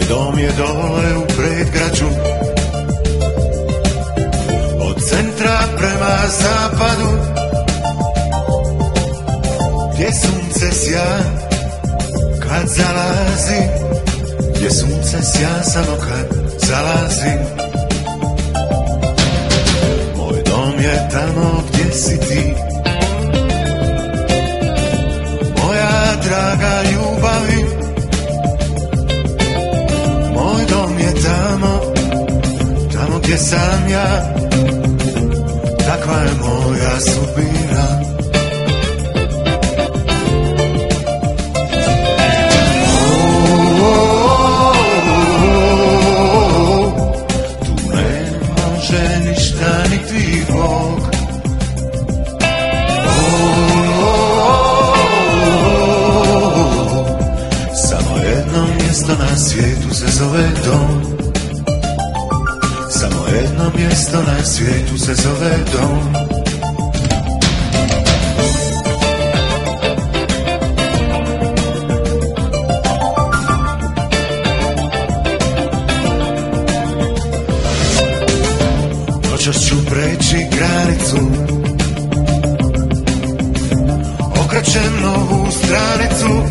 Dom je dole u predgrađu, od centra prema zapadu, gdje sunce sja kad zalazi, gdje sunce sja samo kad zalazi. Moj dom je tamo gdje si ti, moja draga ljubavi. Moj dom je tamo, tamo gdje sam ja, takva je moja sudbina. Tu ne može ništa niti Bog. Samo jedno mjesto na svijetu se zove dom. Samo jedno mjesto na svijetu se zove dom. Noćas ću preći granicu, okrećem novu stranicu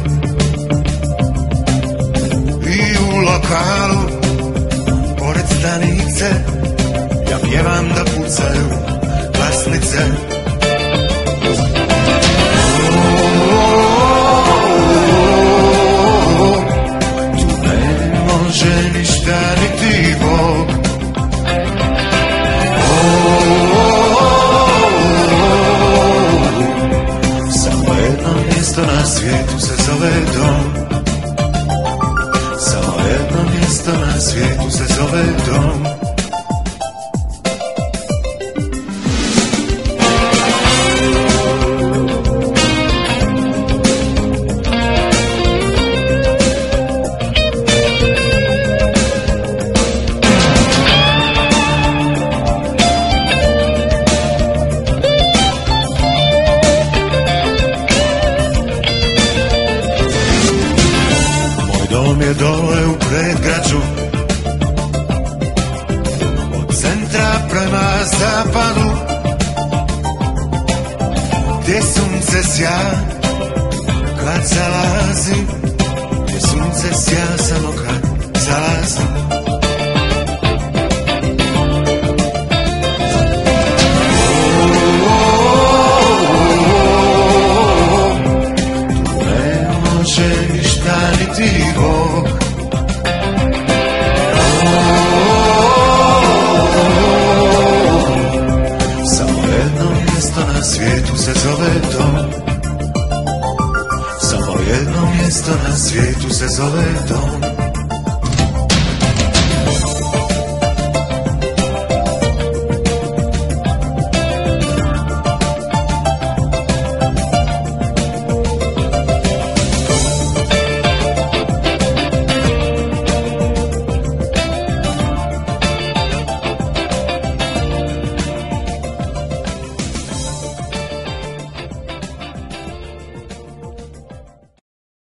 i u lokalu pored stanice ja pjevam da pucaju glasnice. Tu ne može ništa niti Bog. Samo jedno mjesto na svijetu se zove dom. Samo jedno mjesto na svijetu se zove dom. Dom je dole u predgrađu, od centra prema zapadu, gdje sunce sja kad zalazi, gdje sunce sja samo kad zalazi. Tu ne može ništa niti Bog. Samo jedno mjesto na svijetu se zove dom. Samo jedno mjesto na svijetu se zove dom.